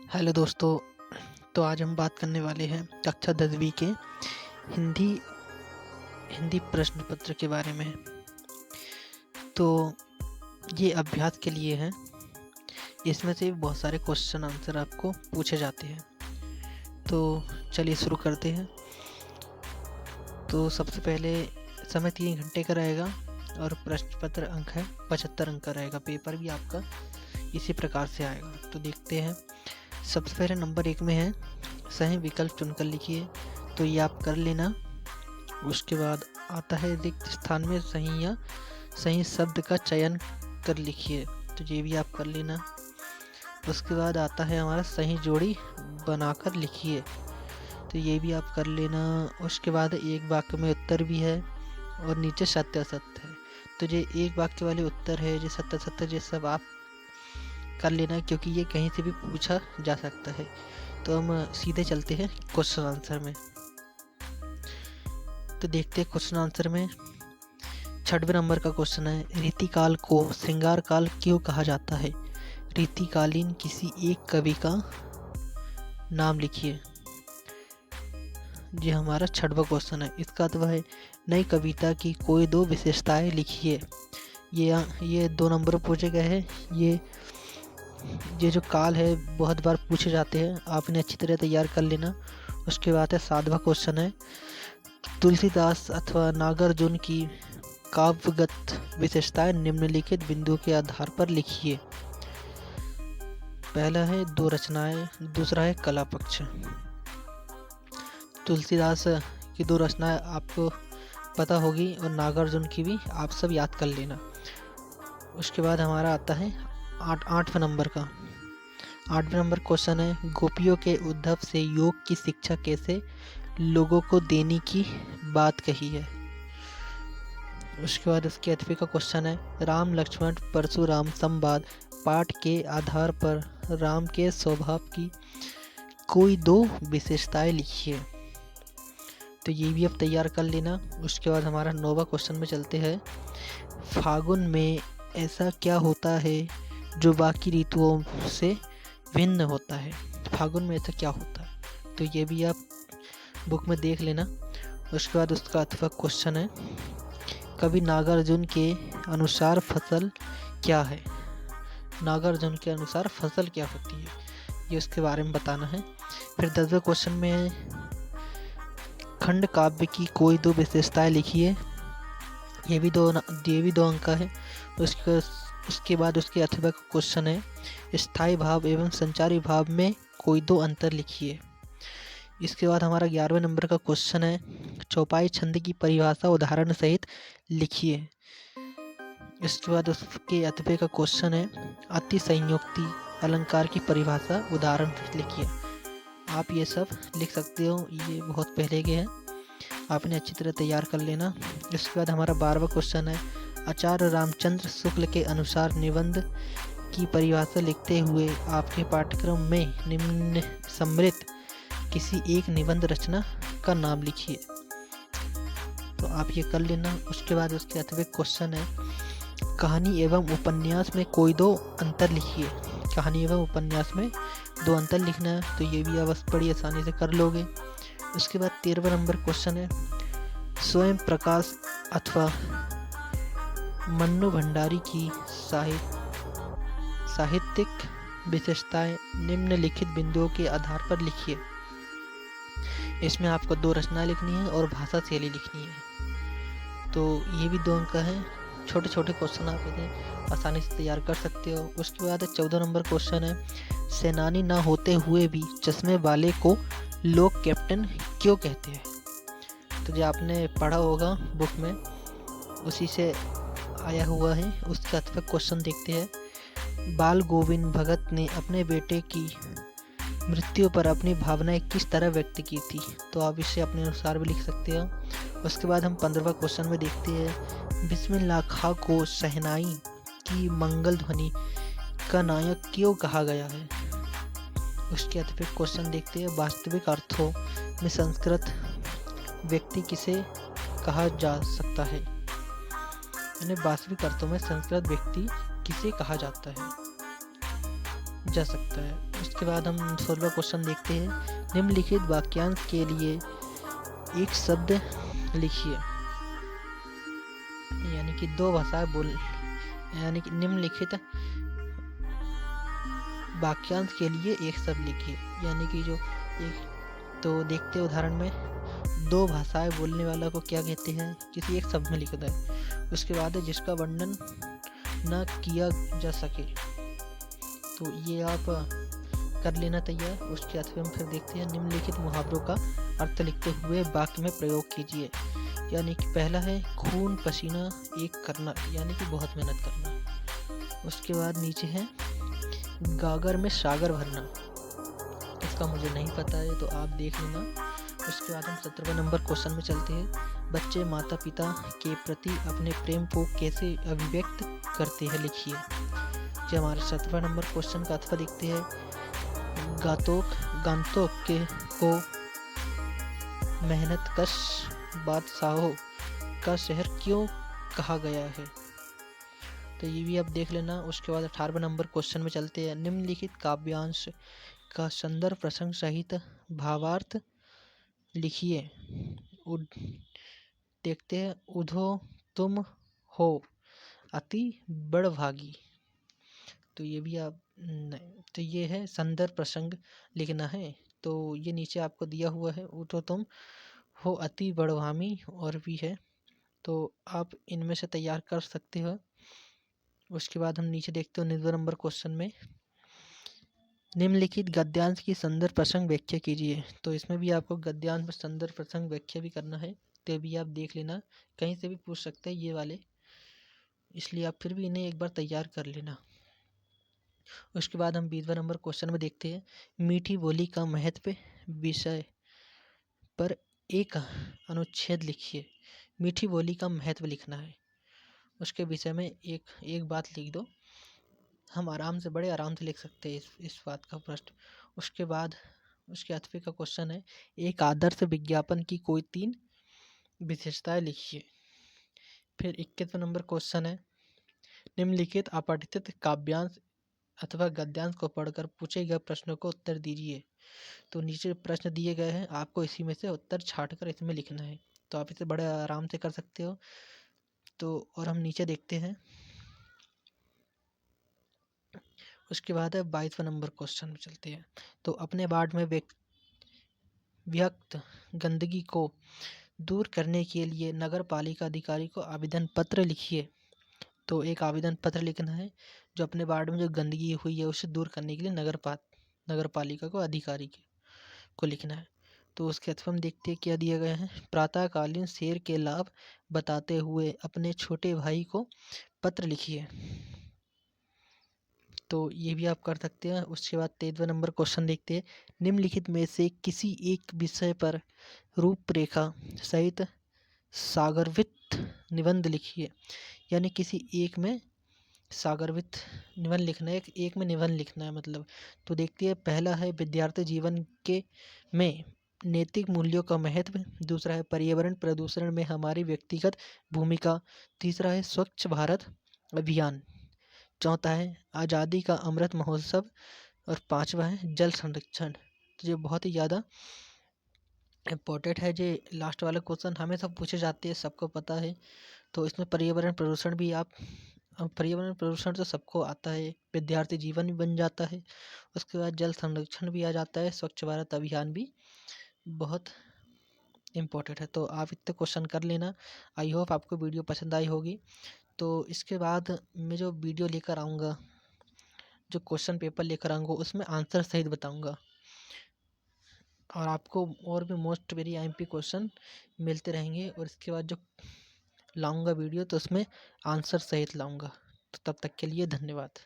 Hello दोस्तों। तो आज हम बात करने वाले हैं कक्षा 10वीं के हिंदी हिंदी प्रश्न पत्र के बारे में। तो ये अभ्यास के लिए है। इसमें से बहुत सारे क्वेश्चन आंसर आपको पूछे जाते हैं। तो चलिए शुरू करते हैं। तो सबसे पहले समय 3 घंटे का रहेगा और प्रश्न पत्र अंक है 75 अंक का रहेगा। पेपर भी आपका इसी प्रकार से आएगा। तो देखते हैं। सबसे पहले नंबर 1 में है सही विकल्प चुनकर लिखिए। तो ये आप कर लेना। उसके बाद आता है रिक्त स्थान में सही शब्द का चयन कर लिखिए। तो ये भी आप कर लेना। उसके बाद आता है हमारा सही जोड़ी बनाकर लिखिए। तो ये भी आप कर लेना। उसके बाद एक वाक्य में उत्तर भी है और नीचे सत्य असत्य है। तो ये एक वाक्य वाले उत्तर है, जो सत्य असत्य, ये सब आप कर लेना, क्योंकि ये कहीं से भी पूछा जा सकता है। तो हम सीधे चलते हैं क्वेश्चन आंसर में। तो देखते हैं क्वेश्चन आंसर में 6वें नंबर का क्वेश्चन है, रीतिकाल को श्रृंगार काल क्यों कहा जाता है? रीतिकालीन किसी एक कवि का नाम लिखिए। ये हमारा 6वां क्वेश्चन है। इसका अर्थ है नई कविता की कोई 2 विशेषताएं लिखिए। ये 2 नंबर पूछे गए हैं। ये जो काल है बहुत बार पूछे जाते हैं, आपने अच्छी तरह तैयार कर लेना। उसके बाद है 7वां क्वेश्चन है, तुलसीदास अथवा नागार्जुन की काव्यगत विशेषताएं निम्नलिखित बिंदु के आधार पर लिखिए। पहला है 2 रचनाएं, दूसरा है कला पक्ष। तुलसीदास की 2 रचनाएं आपको पता होगी और नागार्जुन की भी आप सब याद कर लेना। उसके बाद हमारा आता है 8वें नंबर का 8वें नंबर क्वेश्चन है, गोपियों के उद्धव से योग की शिक्षा कैसे लोगों को देने की बात कही है। उसके बाद उसके 8वें का क्वेश्चन है, राम लक्ष्मण परशुराम संवाद पाठ के आधार पर राम के स्वभाव की कोई 2 विशेषताएं लिखिए। तो ये भी अब तैयार कर लेना। उसके बाद हमारा 9वां क्वेश्चन में चलते हैं, फागुन में ऐसा क्या होता है जो बाकी ऋतुओं से भिन्न होता है? फागुन में ऐसा क्या होता है? तो ये भी आप बुक में देख लेना। उसके बाद उसका 8वां क्वेश्चन है, कवि नागार्जुन के अनुसार फसल क्या है? नागार्जुन के अनुसार फसल क्या होती है, ये उसके बारे में बताना है। फिर 10वें क्वेश्चन में है, खंड काव्य की कोई 2 विशेषताएं लिखिए। ये भी 2 अंक का है। उसके बाद उसके 8वें का क्वेश्चन है, स्थायी भाव एवं संचारी भाव में कोई 2 अंतर लिखिए। इसके बाद हमारा 11वें नंबर का क्वेश्चन है, चौपाई छंद की परिभाषा उदाहरण सहित लिखिए। इसके बाद उसके 8वें का क्वेश्चन है, अति संयुक्ति अलंकार की परिभाषा उदाहरण सहित लिखिए। आप ये सब लिख सकते हो, ये बहुत पहले के हैं, आपने अच्छी तरह तैयार कर लेना। इसके बाद हमारा 12वां क्वेश्चन है, आचार्य रामचंद्र शुक्ल के अनुसार निबंध की परिभाषा लिखते हुए आपके पाठ्यक्रम में निम्न सम्मिलित किसी एक निबंध रचना का नाम लिखिए। तो आप ये कर लेना। उसके बाद उसके 8वें क्वेश्चन है, कहानी एवं उपन्यास में कोई 2 अंतर लिखिए। कहानी एवं उपन्यास में 2 अंतर लिखना है। तो ये भी आप बड़ी आसानी से कर लोगे। उसके बाद 13वां नंबर क्वेश्चन है, स्वयं प्रकाश अथवा मन्नू भंडारी की साहित्यिक विशेषताएं निम्नलिखित बिंदुओं के आधार पर लिखिए। इसमें आपको 2 रचनाएं लिखनी है और भाषा शैली लिखनी है। तो ये भी 2 अंक का है। छोटे छोटे क्वेश्चन आप इन्हें आसानी से तैयार कर सकते हो। उसके बाद 14 नंबर क्वेश्चन है, सेनानी ना होते हुए भी चश्मे वाले को लोग कैप्टन क्यों कहते हैं? तो जो आपने पढ़ा होगा बुक में, उसी से आया हुआ है। उसका 8वां क्वेश्चन देखते हैं, बाल गोविंद भगत ने अपने बेटे की मृत्यु पर अपनी भावनाएं किस तरह व्यक्त की थी? तो आप इसे अपने अनुसार भी लिख सकते हो। उसके बाद हम 15वां क्वेश्चन में देखते हैं, बिस्मिल्लाह खां को शहनाई की मंगल ध्वनि का नायक क्यों कहा गया है? उसके 8वें क्वेश्चन देखते हैं, वास्तविक अर्थों में संस्कृत व्यक्ति किसे कहा जा सकता है? यानी वास्तविक अर्थों में संस्कृत व्यक्ति किसे कहा जा सकता है? उसके बाद हम 16वां क्वेश्चन देखते हैं। निम्नलिखित वाक्यांश के लिए एक शब्द लिखिए। यानी कि दो भाषाएं बोल यानी कि निम्नलिखित वाक्यांश के लिए एक शब्द लिखिए। यानी कि जो एक तो देखते उदाहरण में दो भाषाएं बोलने वाला को क्या कहते हैं, किसी एक शब्द में लिखता है। उसके बाद है जिसका वर्णन न किया जा सके, तो ये आप कर लेना तैयार। उसके बाद हम फिर देखते हैं निम्नलिखित मुहावरों का अर्थ लिखते हुए वाक्य में प्रयोग कीजिए। यानी कि पहला है खून पसीना एक करना, यानी कि बहुत मेहनत करना। उसके बाद नीचे है गागर में सागर भरना, इसका मुझे नहीं पता है तो आप देख लेना। उसके बाद हम 17वें नंबर क्वेश्चन में चलते हैं। बच्चे माता पिता के प्रति अपने प्रेम को कैसे अभिव्यक्त करते हैं, लिखिए। जो हमारे 17वें नंबर क्वेश्चन का अथवा देखते हैं। गांतोक के को मेहनत कश बादशाहों का शहर क्यों कहा गया है, तो ये भी आप देख लेना। उसके बाद 18वें नंबर क्वेश्चन में चलते हैं। निम्नलिखित काव्यांश का संदर्भ प्रसंग सहित भावार्थ लिखिए। देखते हैं। उधो तुम हो अति बड़भागी, तो ये भी आप नहीं, तो ये है संदर्भ प्रसंग लिखना है। तो ये नीचे आपको दिया हुआ है। उधो तुम हो अति बड़भामी और भी है, तो आप इनमें से तैयार कर सकते हो। उसके बाद हम नीचे देखते हो 19 नंबर क्वेश्चन में निम्नलिखित गद्यांश की संदर्भ प्रसंग व्याख्या कीजिए। तो इसमें भी आपको गद्यांश में संदर्भ प्रसंग व्याख्या भी करना है, तो भी आप देख लेना। कहीं से भी पूछ सकते हैं ये वाले, इसलिए आप फिर भी इन्हें एक बार तैयार कर लेना। उसके बाद हम 20वें नंबर क्वेश्चन में देखते हैं। मीठी बोली का महत्व विषय पर एक अनुच्छेद लिखिए। मीठी बोली का महत्व लिखना है, उसके विषय में एक बात लिख दो। हम बड़े आराम से लिख सकते हैं इस बात का प्रश्न। उसके बाद उसके अथवे का क्वेश्चन है। एक आदर्श विज्ञापन की कोई 3 विशेषताएं लिखिए। फिर 21वें नंबर क्वेश्चन है। निम्नलिखित अपठित काव्यांश अथवा गद्यांश को पढ़कर पूछे गए प्रश्नों को उत्तर दीजिए। तो नीचे प्रश्न दिए गए हैं, आपको इसी में से उत्तर छांटकर इसमें लिखना है, तो आप इसे बड़े आराम से कर सकते हो। तो और हम नीचे देखते हैं। उसके बाद है 22वें नंबर क्वेश्चन में चलते हैं। तो अपने वार्ड में व्यक्त गंदगी को दूर करने के लिए नगर पालिका अधिकारी को आवेदन पत्र लिखिए। तो एक आवेदन पत्र लिखना है, जो अपने वार्ड में जो गंदगी हुई है उसे दूर करने के लिए नगर पालिका को अधिकारी को लिखना है। तो उसके अथवा हम देखते हैं क्या दिया गया है। प्रातःकालीन सैर के लाभ बताते हुए अपने छोटे भाई को पत्र लिखिए। तो ये भी आप कर सकते हैं। उसके बाद 23वें नंबर क्वेश्चन देखते हैं। निम्नलिखित में से किसी एक विषय पर रूपरेखा सहित सागरवित निबंध लिखिए। यानी किसी एक में सागरवित निबंध लिखना है, एक में निबंध लिखना है मतलब। तो देखते हैं। पहला है विद्यार्थी जीवन के में नैतिक मूल्यों का महत्व। दूसरा है पर्यावरण प्रदूषण में हमारी व्यक्तिगत भूमिका। तीसरा है स्वच्छ भारत अभियान। चौथा है आज़ादी का अमृत महोत्सव। और 5वां है जल संरक्षण। तो ये बहुत ही ज़्यादा इम्पोर्टेंट है। ये लास्ट वाला क्वेश्चन हमेशा पूछे जाते हैं, सबको पता है। तो इसमें पर्यावरण प्रदूषण भी पर्यावरण प्रदूषण तो सबको आता है, विद्यार्थी जीवन भी बन जाता है। उसके बाद जल संरक्षण भी आ जाता है, स्वच्छ भारत अभियान भी बहुत इम्पोर्टेंट है। तो आप इतने क्वेश्चन कर लेना। आई होप आपको वीडियो पसंद आई होगी। तो इसके बाद मैं जो वीडियो लेकर आऊँगा, जो क्वेश्चन पेपर लेकर आऊँगा, उसमें आंसर सहित बताऊँगा, और आपको और भी मोस्ट वेरी IMP क्वेश्चन मिलते रहेंगे। और इसके बाद जो लाऊंगा वीडियो, तो उसमें आंसर सहित लाऊंगा। तो तब तक के लिए धन्यवाद।